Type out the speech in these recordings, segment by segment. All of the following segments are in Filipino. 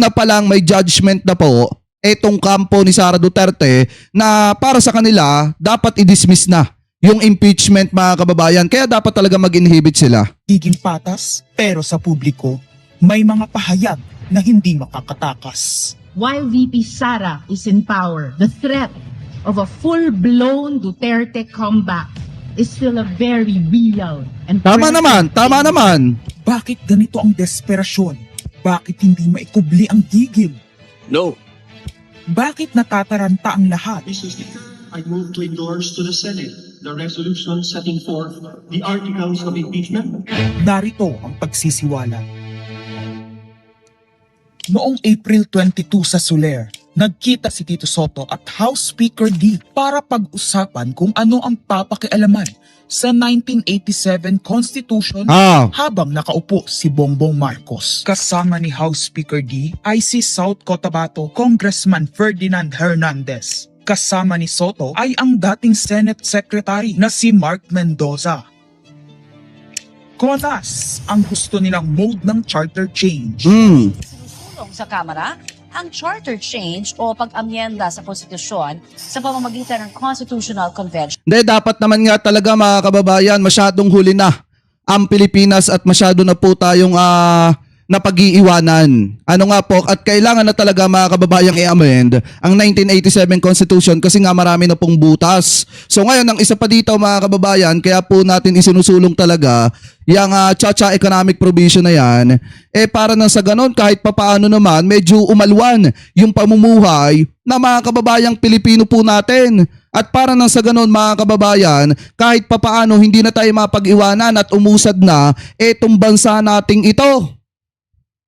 una pa lang may judgment na po etong kampo ni Sara Duterte na para sa kanila dapat i-dismiss na yung impeachment, mga kababayan. Kaya dapat talaga mag-inhibit sila. Giging patas, pero sa publiko, may mga pahayag na hindi makakatakas. While VP Sara is in power, the threat of a full-blown Duterte comeback is still a very real and Tama naman, tama naman. Bakit ganito ang desperasyon? Bakit hindi maikubli ang gigil? No. Bakit natataranta ang lahat? Mr. Speaker, I move to endorse to the Senate the resolution setting forth the articles of impeachment. Narito ang pagsisiwala. Noong April 22 sa Soler, nagkita si Tito Soto at House Speaker D para pag-usapan kung ano ang papakialaman sa 1987 Constitution habang nakaupo si Bongbong Marcos. Kasama ni House Speaker D ay si South Cotabato Congressman Ferdinand Hernandez. Kasama ni Soto ay ang dating Senate Secretary na si Mark Mendoza. Konas ang gusto nilang mode ng charter change. Sa Kamara ang charter change o pag-amyenda sa konstitusyon sa pamamagitan ng Constitutional Convention. Hindi, dapat naman nga talaga, mga kababayan, masyadong huli na ang Pilipinas at masyado na po tayong napag-iiwanan. Ano nga po, at kailangan na talaga, mga kababayang, i-amend ang 1987 Constitution kasi nga marami na pong butas. So ngayon, ang isa pa dito, mga kababayan, kaya po natin isinusulong talaga yung Chacha economic provision na yan, para na sa ganon kahit papaano naman medyo umalwan yung pamumuhay na mga kababayang Pilipino po natin. At para na sa ganon, mga kababayan, kahit papaano hindi na tayo mapag-iwanan at umusad na etong bansa nating ito.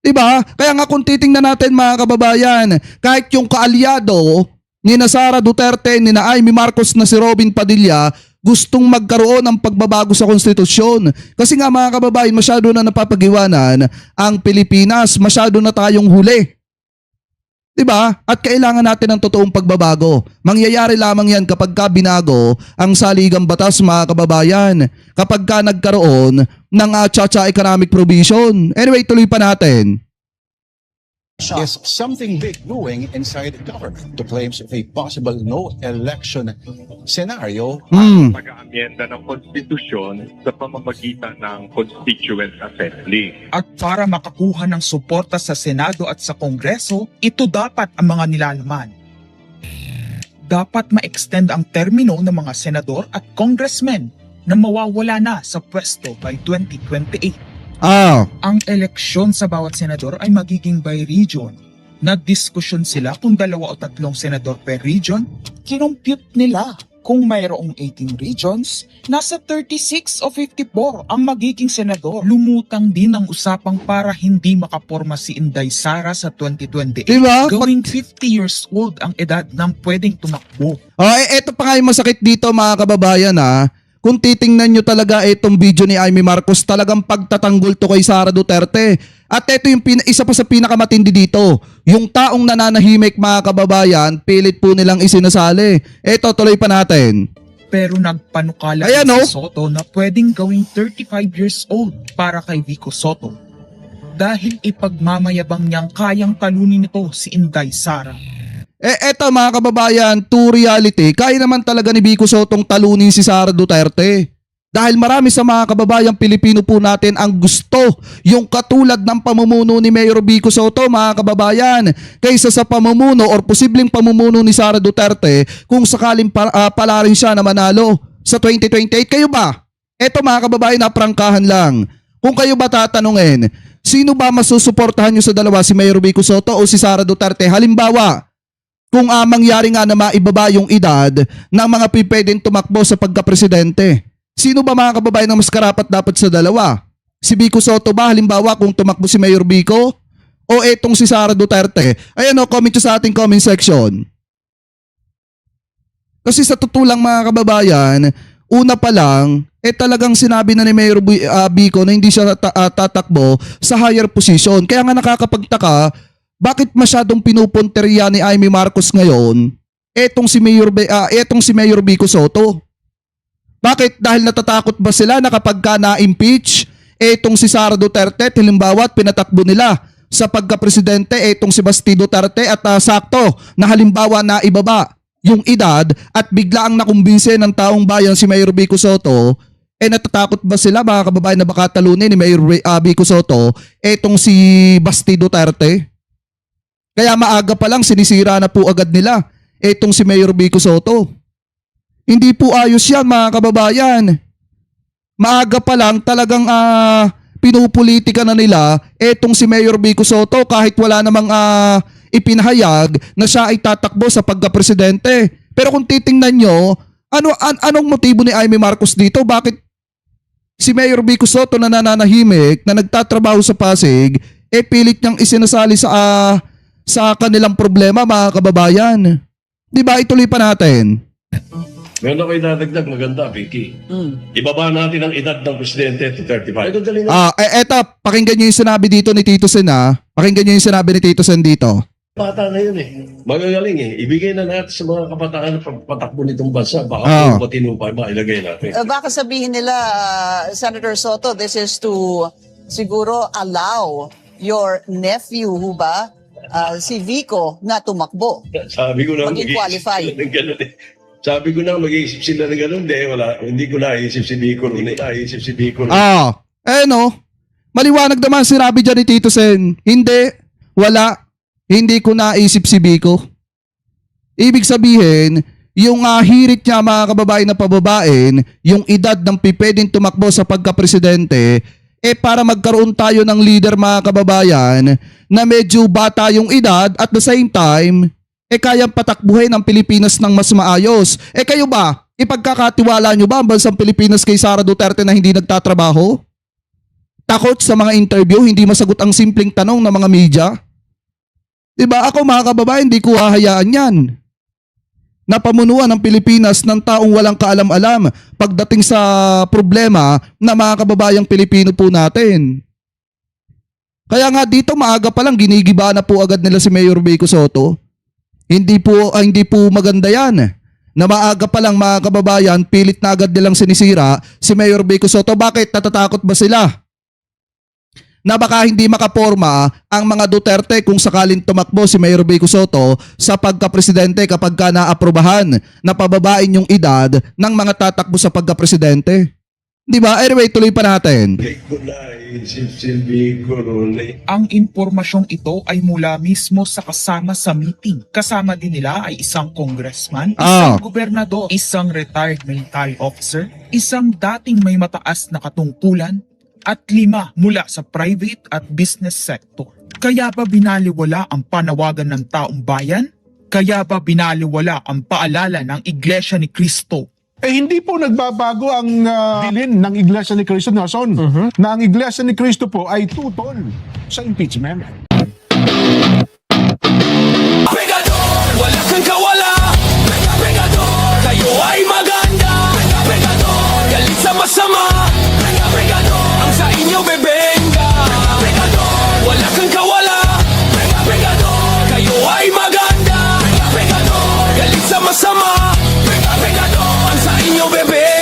Diba? Kaya nga kung titingnan natin, mga kababayan, kahit yung kaalyado ni na Sara Duterte, ni na Amy Marcos na si Robin Padilla, gustong magkaroon ng pagbabago sa konstitusyon. Kasi nga, mga kababayan, masyado na napapag-iwanan ang Pilipinas, masyado na tayong huli. Diba? At kailangan natin ng totoong pagbabago. Mangyayari lamang yan kapag ka binago ang saligang batas, mga kababayan. Kapag ka nagkaroon ng Chacha economic provision. Anyway, tuloy pa natin. Is something big brewing inside government to claims of a possible no election scenario. Pag-aamyenda ng konstitusyon sa pamamagitan ng Constituent Assembly. At para makakuha ng suporta sa Senado at sa Kongreso, ito dapat ang mga nilalaman. Dapat ma-extend ang termino ng mga senador at congressmen na mawawala na sa pwesto by 2028. Ang eleksyon sa bawat senador ay magiging by region. Nagdiskusyon sila kung 2 o 3 senador per region. Kinompute nila kung mayroong 18 regions, nasa 36 o 54 ang magiging senador. Lumutang din ang usapang para hindi makaporma si Inday Sara sa 2028. Diba? Gawing 50 years old ang edad ng pwedeng tumakbo. Ito pa nga yung masakit dito, mga kababayan, Kung titingnan nyo talaga itong video ni Amy Marcos, talagang pagtatanggol to kay Sara Duterte. At ito yung isa pa sa pinakamatindi dito. Yung taong nananahimik, mga kababayan, pilit po nilang isinasali. Ito, tuloy pa natin. Pero nagpanukala si Soto na pwedeng gawing 35 years old para kay Vico Soto. Dahil ipagmamayabang niyang kayang talunin nito si Inday Sara. Eto, mga kababayan, to reality, kaya naman talaga ni Vico Sotong talunin si Sara Duterte. Dahil marami sa mga kababayang Pilipino po natin ang gusto yung katulad ng pamumuno ni Mayor Vico Soto, mga kababayan, kaysa sa pamumuno or posibleng pamumuno ni Sara Duterte kung sakaling pala rin siya na manalo sa 2028. Kayo ba? Eto, mga kababayan, naprangkahan lang. Kung kayo ba tatanungin, sino ba masusuportahan nyo sa dalawa, si Mayor Vico Soto o si Sara Duterte? Halimbawa, kung mangyari nga na maibaba yung edad ng mga pwedeng tumakbo sa pagka-presidente. Sino ba, mga kababayan, ang mas karapat dapat sa dalawa? Si Vico Soto ba, halimbawa, kung tumakbo si Mayor Vico? O etong si Sara Duterte? Ayan comment nyo sa ating comment section. Kasi sa tutulang, mga kababayan, una pa lang, talagang sinabi na ni Mayor Vico na hindi siya tatakbo sa higher position. Kaya nga nakakapagtaka, bakit masyadong pinupunteriya ni Amy Marcos ngayon etong si Mayor Vico Soto? Bakit? Dahil natatakot ba sila na kapag ka na-impeach etong si Sara Duterte, halimbawa, pinatakbo nila sa pagka-presidente itong si Basti Duterte at sakto na halimbawa na ibaba yung edad at bigla ang nakumbinse ng taong bayan si Mayor Vico Soto, natatakot ba sila mga kababayan na baka talunin ni Mayor Vico Soto itong si Basti Duterte? Kaya maaga pa lang sinisira na po agad nila itong si Mayor Vico Soto. Hindi po ayos yan mga kababayan. Maaga pa lang talagang pinupolitika na nila etong si Mayor Vico Soto kahit wala namang ipinahayag na siya ay tatakbo sa pagka-presidente. Pero kung titingnan nyo, anong motibo ni Amy Marcos dito? Bakit si Mayor Vico Soto na nananahimik, na nagtatrabaho sa Pasig, pilit niyang isinasali sa kanilang problema mga kababayan? Di ba ituloy pa natin? Meron ako idadagdag maganda, Vicky. Ibaba natin ang edad ng presidente to 35. Eto, pakinggan nyo yung sinabi dito ni Tito Sen Pakinggan nyo yung sinabi ni Tito Sen dito. Bata na yun eh. Magagaling eh. Ibigay na natin sa mga kabataan na patakbo nitong bansa. Baka matinupay, mailagay natin. Baka sabihin nila, Senator Soto, this is to siguro allow your nephew, ba, si Vico, na tumakbo. Sabi ko na Maging qualify. Sabi ko na mag-iisip sila ng gano'n. Hindi ko naisip si Vico rin. Maliwanag naman sinabi dyan ni Tito Sen. Hindi ko naisip si Vico. Ibig sabihin, yung hirit niya mga kababayan na pababain, yung edad ng pipeding tumakbo sa pagka-presidente, para magkaroon tayo ng leader mga kababayan na medyo bata yung edad at the same time, kayang patakbuhin ang Pilipinas ng mas maayos. Kayo ba, ipagkakatiwala nyo ba ang bansang Pilipinas kay Sara Duterte na hindi nagtatrabaho? Takot sa mga interview, hindi masagot ang simpleng tanong ng mga media? Diba ako mga kababayan, hindi ko hahayaan yan. Napamunuan ng Pilipinas ng taong walang kaalam-alam pagdating sa problema na mga kababayang Pilipino po natin. Kaya nga dito maaga pa lang ginigiba na po agad nila si Mayor Vico Soto. Hindi po maganda yan. Na maaga pa lang mga kababayan, pilit na agad nilang sinisira si Mayor Vico Soto. Bakit? Natatakot ba sila na baka hindi makaporma ang mga Duterte kung sakalin tumakbo si Mayor Vico Soto sa pagka-presidente kapag ka naaprobahan na pababain yung edad ng mga tatakbo sa pagka-presidente? Di ba? Anyway, tuloy pa natin. Hindi ko naisip si Vico rin. Ang impormasyong ito ay mula mismo sa kasama sa meeting. Kasama din nila ay isang congressman, isang gobernador, isang retired military officer, isang dating may mataas na katungkulan, at 5 mula sa private at business sector. Kaya ba binaliwala ang panawagan ng taong bayan? Kaya ba binaliwala ang paalala ng Iglesia ni Cristo? Hindi po nagbabago ang bilin ng Iglesia ni Cristo, Nelson, na ang Iglesia ni Cristo po ay tutol sa impeachment. Pegador, wala kang kawala. Pegador, kayo ay maganda. Pegador, galit sa masama. Pegador, ang sa inyo bebenga. Pegador, wala kang kawala. Pegador, kayo ay maganda. Pegador, galit sa masama. Pegador, ang sa inyo bebe.